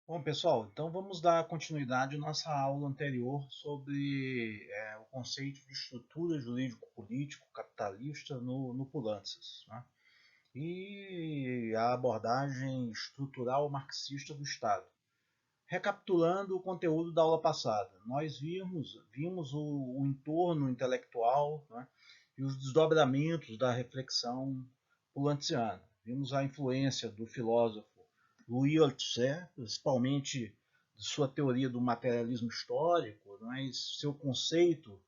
Bom, pessoal, então vamos dar continuidade à nossa aula anterior sobre o conceito de estrutura jurídico-político capitalista no Pulantzas, né? E a abordagem estrutural marxista do Estado. Recapitulando o conteúdo da aula passada, nós vimos o entorno intelectual, né, e os desdobramentos da reflexão pulantziana. Vimos a influência do filósofo Louis Althusser, principalmente de sua teoria do materialismo histórico, né, e seu conceito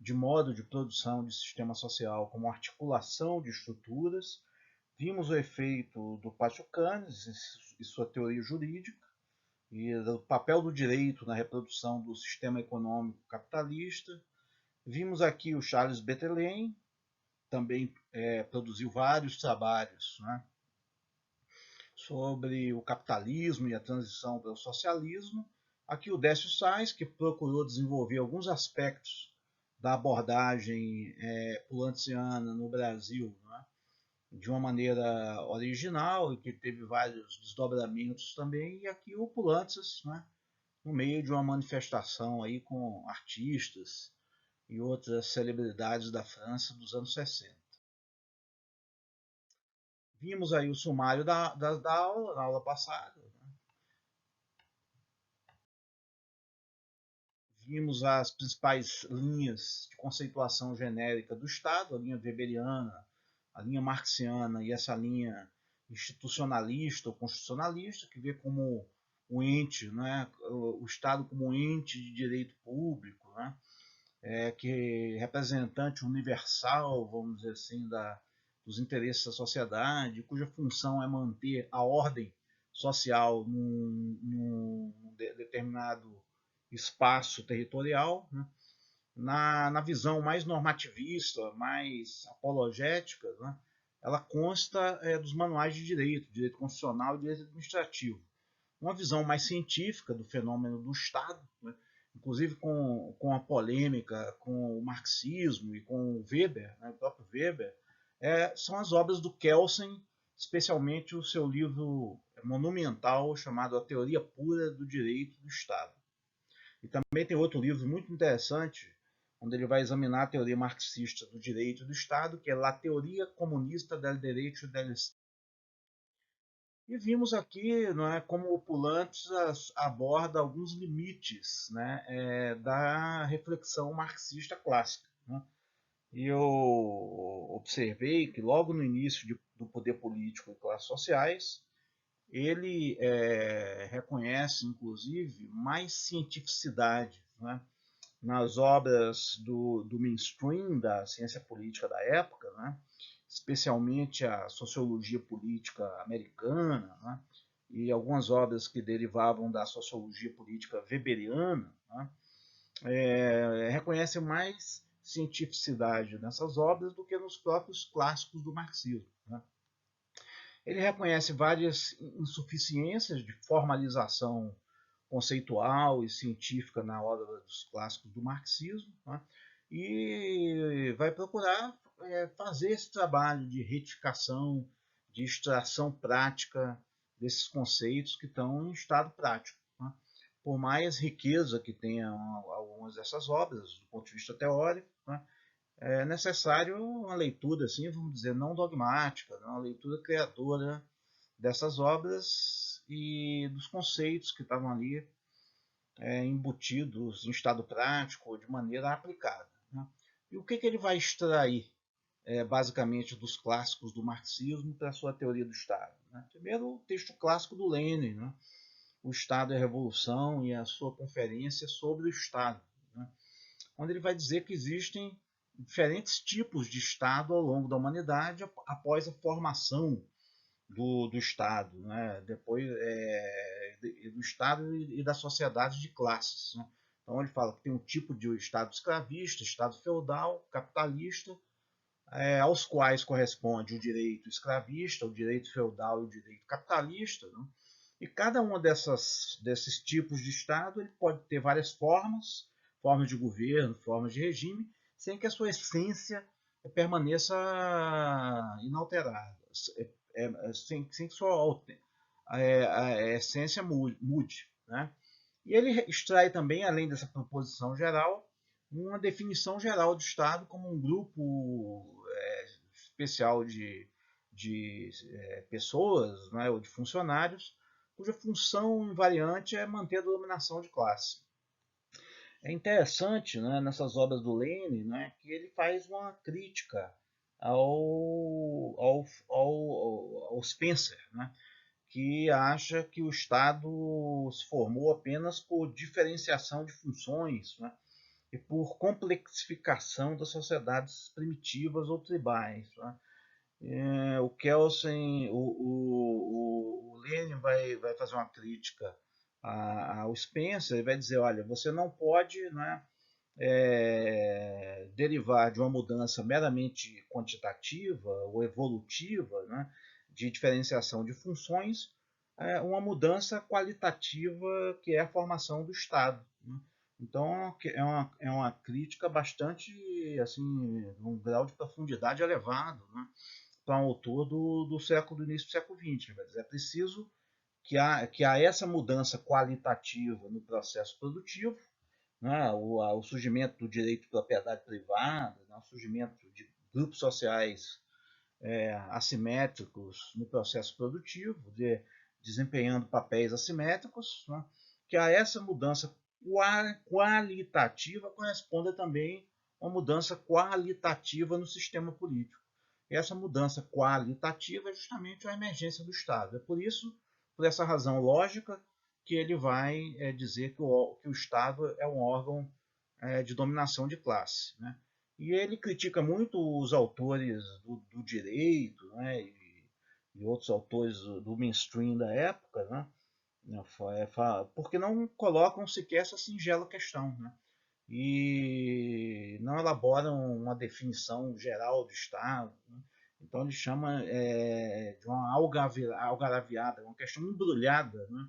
de modo de produção de sistema social como articulação de estruturas. Vimos o efeito do Pachucanes e sua teoria jurídica, e do papel do direito na reprodução do sistema econômico capitalista. Vimos aqui o Charles Bettelheim, também produziu vários trabalhos, né, sobre o capitalismo e a transição para o socialismo. Aqui o Décio Sais, que procurou desenvolver alguns aspectos da abordagem pulantziana no Brasil, né, de uma maneira original e que teve vários desdobramentos também. E aqui o Pulantzas, né, no meio de uma manifestação aí com artistas e outras celebridades da França dos anos 60. Vimos aí o sumário da aula, na aula passada. Né? Vimos as principais linhas de conceituação genérica do Estado, a linha weberiana, a linha marxiana e essa linha institucionalista ou constitucionalista, que vê como o ente, né, o Estado como um ente de direito público, né, que representante universal, vamos dizer assim, dos interesses da sociedade, cuja função é manter a ordem social num determinado espaço territorial, né? Na visão mais normativista, mais apologética, né? Ela consta dos manuais de direito constitucional e direito administrativo. Uma visão mais científica do fenômeno do Estado, né? Inclusive com a polêmica com o marxismo e com o Weber, né, o próprio Weber, são as obras do Kelsen, especialmente o seu livro monumental chamado A Teoria Pura do Direito do Estado. E também tem outro livro muito interessante, onde ele vai examinar a teoria marxista do direito do Estado, que é La Teoria Comunista del Derecho del Estado. E vimos aqui, não é, como o Pulantzas aborda alguns limites, né, da reflexão marxista clássica. Né? E eu observei que logo no início do poder político e classes sociais, ele reconhece, inclusive, mais cientificidade, né, nas obras do mainstream da ciência política da época, né, especialmente a sociologia política americana, né, e algumas obras que derivavam da sociologia política weberiana, né, reconhecem mais cientificidade nessas obras do que nos próprios clássicos do marxismo. Né. Ele reconhece várias insuficiências de formalização conceitual e científica na obra dos clássicos do marxismo, né? E vai procurar fazer esse trabalho de retificação, de extração prática desses conceitos que estão em estado prático. Né? Por mais riqueza que tenham algumas dessas obras, do ponto de vista teórico, né? É necessário uma leitura, assim, vamos dizer, não dogmática, uma leitura criadora dessas obras e dos conceitos que estavam ali embutidos em estado prático de maneira aplicada. Né? E o que ele vai extrair, basicamente, dos clássicos do marxismo para a sua teoria do Estado? Né? Primeiro, o texto clássico do Lenin, né? O Estado e a Revolução e a sua conferência sobre o Estado, né? Onde ele vai dizer que existem diferentes tipos de Estado ao longo da humanidade após a formação do Estado, né? Depois do Estado e da sociedade de classes. Né? Então ele fala que tem um tipo de Estado escravista, Estado feudal, capitalista, aos quais corresponde o direito escravista, o direito feudal e o direito capitalista. Né? E cada um desses tipos de Estado ele pode ter várias formas, formas de governo, formas de regime, sem que a sua essência permaneça inalterada, sem que sua a essência mude, né? E ele extrai também, além dessa proposição geral, uma definição geral do Estado como um grupo especial de pessoas, né, ou de funcionários, cuja função invariante é manter a dominação de classe. É interessante, né, nessas obras do Lênin, né, que ele faz uma crítica ao Spencer, né, que acha que o Estado se formou apenas por diferenciação de funções, né, e por complexificação das sociedades primitivas ou tribais. Né. O Kelsen, o Lenin vai fazer uma crítica ao Spencer e vai dizer, olha, você não pode, né, derivar de uma mudança meramente quantitativa ou evolutiva, né, de diferenciação de funções, uma mudança qualitativa que é a formação do Estado. Né? Então é uma crítica bastante, assim, um grau de profundidade elevado, né, para um autor do início do século XX. Quer dizer, é preciso que há essa mudança qualitativa no processo produtivo, né, o surgimento do direito de propriedade privada, né, o surgimento de grupos sociais assimétricos no processo produtivo, desempenhando papéis assimétricos, né, que a essa mudança qualitativa corresponda também uma mudança qualitativa no sistema político. E essa mudança qualitativa é justamente a emergência do Estado. É por essa razão lógica, que ele vai dizer que o Estado é um órgão de dominação de classe. Né? E ele critica muito os autores do direito, né? E outros autores do mainstream da época, né? Porque não colocam sequer essa singela questão. Né? E não elaboram uma definição geral do Estado. Né? Então ele chama de uma algaraviada, uma questão embrulhada, né,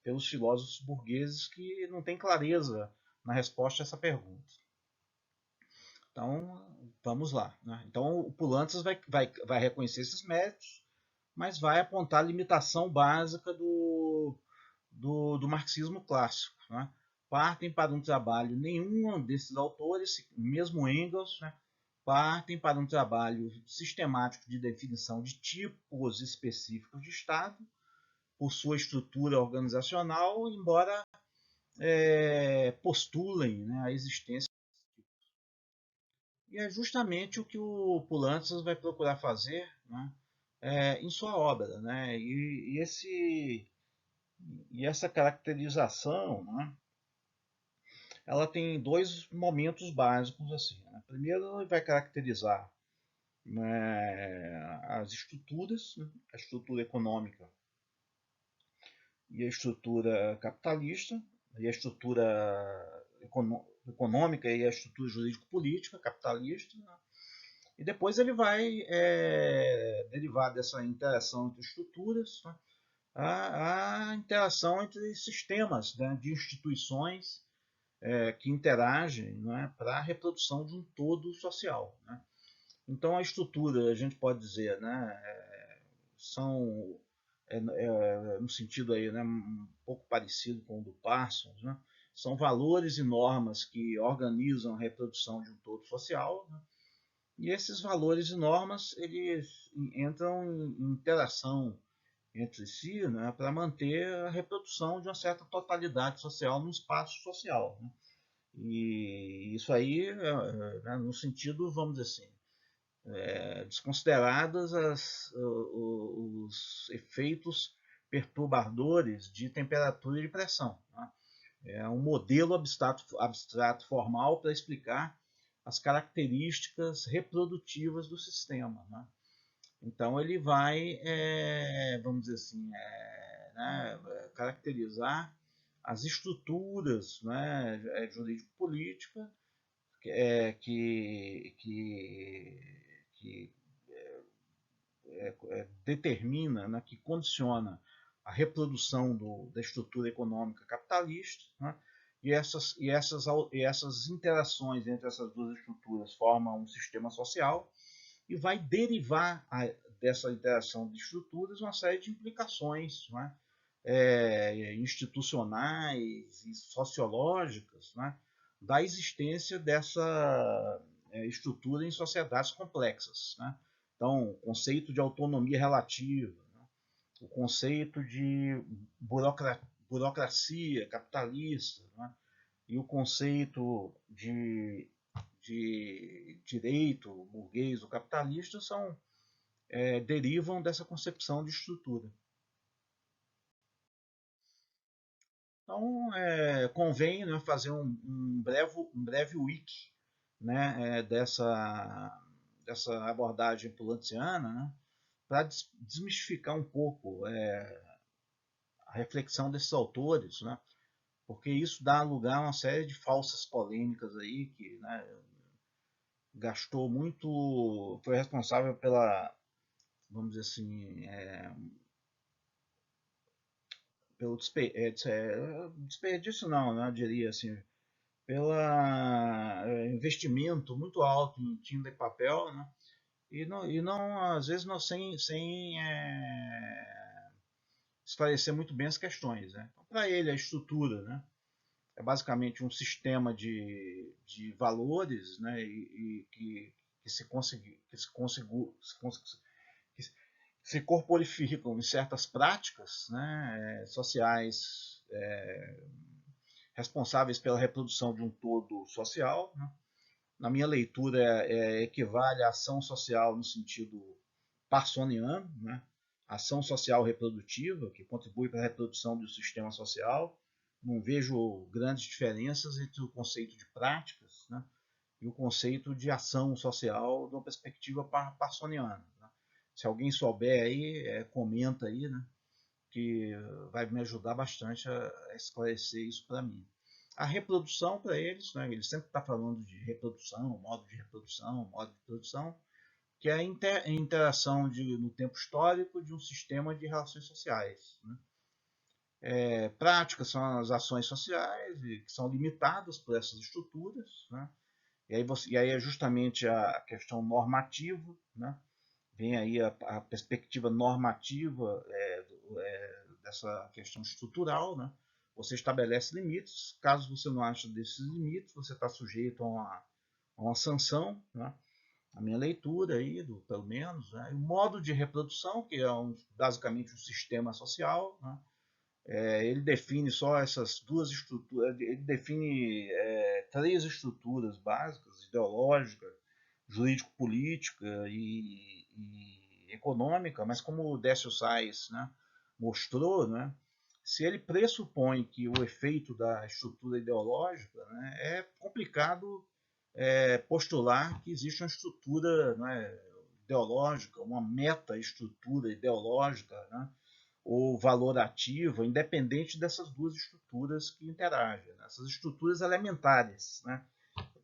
pelos filósofos burgueses que não têm clareza na resposta a essa pergunta. Então, vamos lá. Né? Então, o Poulantzas vai reconhecer esses méritos, mas vai apontar a limitação básica do marxismo clássico. Né? Partem para um trabalho, nenhum desses autores, mesmo Engels, né, partem para um trabalho sistemático de definição de tipos específicos de Estado, por sua estrutura organizacional, embora postulem, né, a existência. E é justamente o que o Poulantzas vai procurar fazer, né, em sua obra. Né, e essa caracterização, né, ela tem dois momentos básicos. Assim, né? Primeiro, ele vai caracterizar, né, as estruturas, né, a estrutura econômica e a estrutura capitalista, e a estrutura econômica e a estrutura jurídico-política capitalista. Né? E depois ele vai derivar dessa interação entre estruturas, né, a interação entre sistemas, né, de instituições que interagem, né, para a reprodução de um todo social. Né? Então a estrutura, a gente pode dizer, né, são no sentido aí, né, um pouco parecido com o do Parsons, né, são valores e normas que organizam a reprodução de um todo social. Né? E esses valores e normas eles entram em interação entre si, né, para manter a reprodução de uma certa totalidade social no espaço social. Né? E isso aí, né, no sentido, vamos dizer assim, desconsiderados os efeitos perturbadores de temperatura e de pressão. Né? É um modelo abstrato formal para explicar as características reprodutivas do sistema. Né? Então ele vai, vamos dizer assim, né, caracterizar as estruturas, né, jurídico-política que determina, né, que condiciona a reprodução da estrutura econômica capitalista. Né, e essas interações entre essas duas estruturas formam um sistema social e vai derivar dessa interação de estruturas uma série de implicações, não é? Institucionais e sociológicas, né, da existência dessa estrutura em sociedades complexas, né? Então, o conceito de autonomia relativa, né, o conceito de burocracia capitalista, né, e o conceito de direito burguês ou capitalista derivam dessa concepção de estrutura. Então, convém, né, fazer um breve wiki, né, dessa abordagem pulantiana, né, para desmistificar um pouco a reflexão desses autores, né, porque isso dá lugar a uma série de falsas polêmicas aí que, né, gastou muito, foi responsável pela, vamos dizer assim, pelo desperdício não, né, eu diria assim, pelo investimento muito alto em tinta e papel, né? E não às vezes não sem esclarecer muito bem as questões, né? Então, para ele a estrutura, né, é basicamente um sistema de valores, né, e que se conseguir que se corporificam em certas práticas, né, sociais responsáveis pela reprodução de um todo social, né? Na minha leitura, equivale à ação social no sentido parsoniano, né? Ação social reprodutiva, que contribui para a reprodução do sistema social. Não vejo grandes diferenças entre o conceito de práticas, né, e o conceito de ação social de uma perspectiva parsoniana, né? Se alguém souber aí, comenta aí, né, que vai me ajudar bastante a esclarecer isso para mim. A reprodução para eles, né, ele sempre está falando de reprodução, modo de reprodução, modo de produção, que é a interação no tempo histórico de um sistema de relações sociais, né? Práticas são as ações sociais que são limitadas por essas estruturas, né? E aí é justamente a questão normativa, né? Vem aí a perspectiva normativa dessa questão estrutural, né? Você estabelece limites, caso você não ache desses limites, você está sujeito a uma sanção, né? A minha leitura aí, pelo menos, né? O modo de reprodução, que é basicamente um sistema social, né? Ele define só essas duas estruturas, ele define três estruturas básicas, ideológica, jurídico-política e econômica, mas como o Décio Sais, né, mostrou, né, se ele pressupõe que o efeito da estrutura ideológica, né, é complicado postular que existe uma estrutura, né, ideológica, uma meta-estrutura ideológica, né, ou valorativa, independente dessas duas estruturas que interagem, né? Essas estruturas elementares, né,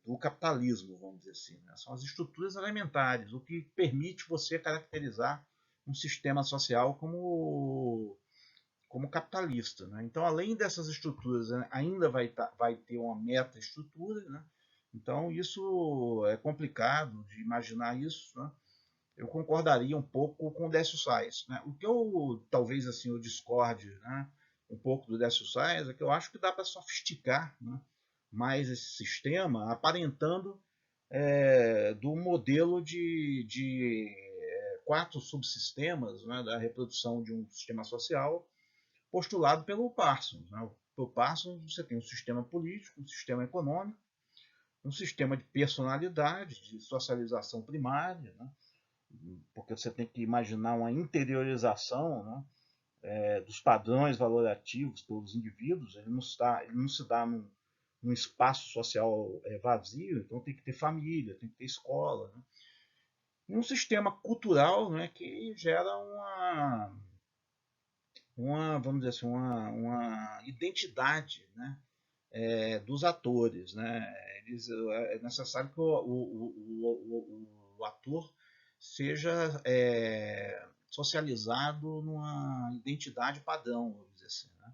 do capitalismo, vamos dizer assim, né? São as estruturas elementares, o que permite você caracterizar um sistema social como capitalista, né? Então, além dessas estruturas, né, ainda vai ter uma meta-estrutura, né? Então, isso é complicado de imaginar isso, né? Eu concordaria um pouco com o Décio Sais, né? O que eu talvez assim eu discorde, né, um pouco do Décio Sais é que eu acho que dá para sofisticar, né, mais esse sistema, aparentando do modelo de 4 subsistemas, né, da reprodução de um sistema social postulado pelo Parsons, né? Pelo Parsons você tem um sistema político, um sistema econômico, um sistema de personalidade, de socialização primária, né? Porque você tem que imaginar uma interiorização, né, dos padrões valorativos pelos indivíduos. Ele não se dá num espaço social vazio, então tem que ter família, tem que ter escola, né? E um sistema cultural, né, que gera vamos dizer assim, uma identidade, né, dos atores, né? É necessário que o ator seja socializado numa identidade padrão, vamos dizer assim, né?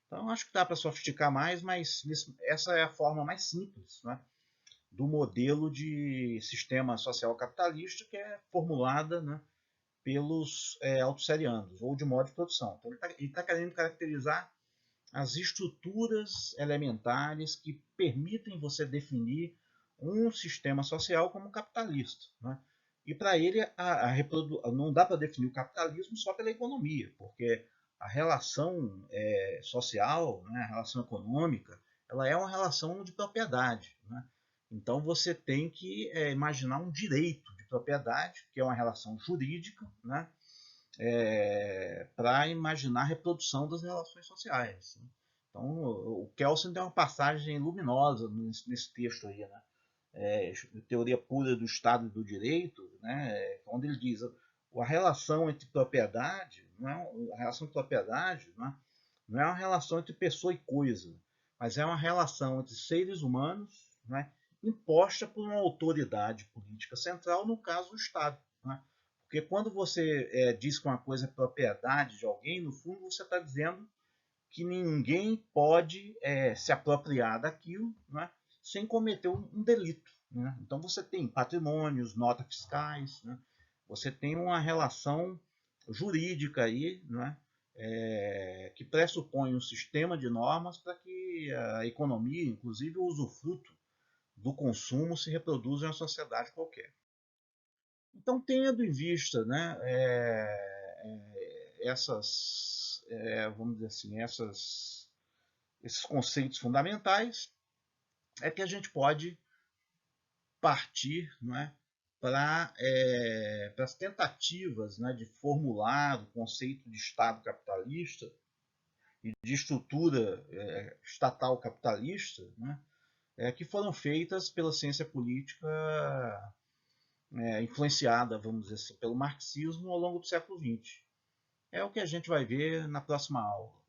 Então, acho que dá para sofisticar mais, mas essa é a forma mais simples, né, do modelo de sistema social capitalista que é formulada, né, pelos autosserianos, ou de modo de produção. Então, ele tá querendo caracterizar as estruturas elementares que permitem você definir um sistema social como capitalista, né? E para ele, não dá para definir o capitalismo só pela economia, porque a relação social, né, a relação econômica, ela é uma relação de propriedade, né? Então você tem que imaginar um direito de propriedade, que é uma relação jurídica, né? Para imaginar a reprodução das relações sociais. Então, o Kelsen tem uma passagem luminosa nesse texto aí, né? Teoria pura do Estado e do Direito, né? Onde ele diz a relação entre propriedade, não é, a relação de propriedade, não é uma relação entre pessoa e coisa, mas é uma relação entre seres humanos, né, imposta por uma autoridade política central, no caso o Estado. Né? Porque quando você diz que uma coisa é propriedade de alguém, no fundo você está dizendo que ninguém pode se apropriar daquilo, né, sem cometer um delito. Né? Então você tem patrimônios, notas fiscais, né? Você tem uma relação jurídica aí, né, que pressupõe um sistema de normas para que a economia, inclusive o usufruto do consumo, se reproduza em uma sociedade qualquer. Então, tendo em vista, né, essas, vamos dizer assim, esses conceitos fundamentais, é que a gente pode partir, não é, para as tentativas, né, de formular o conceito de Estado capitalista e de estrutura estatal capitalista, né, que foram feitas pela ciência política influenciada, vamos dizer assim, pelo marxismo ao longo do século XX. É o que a gente vai ver na próxima aula.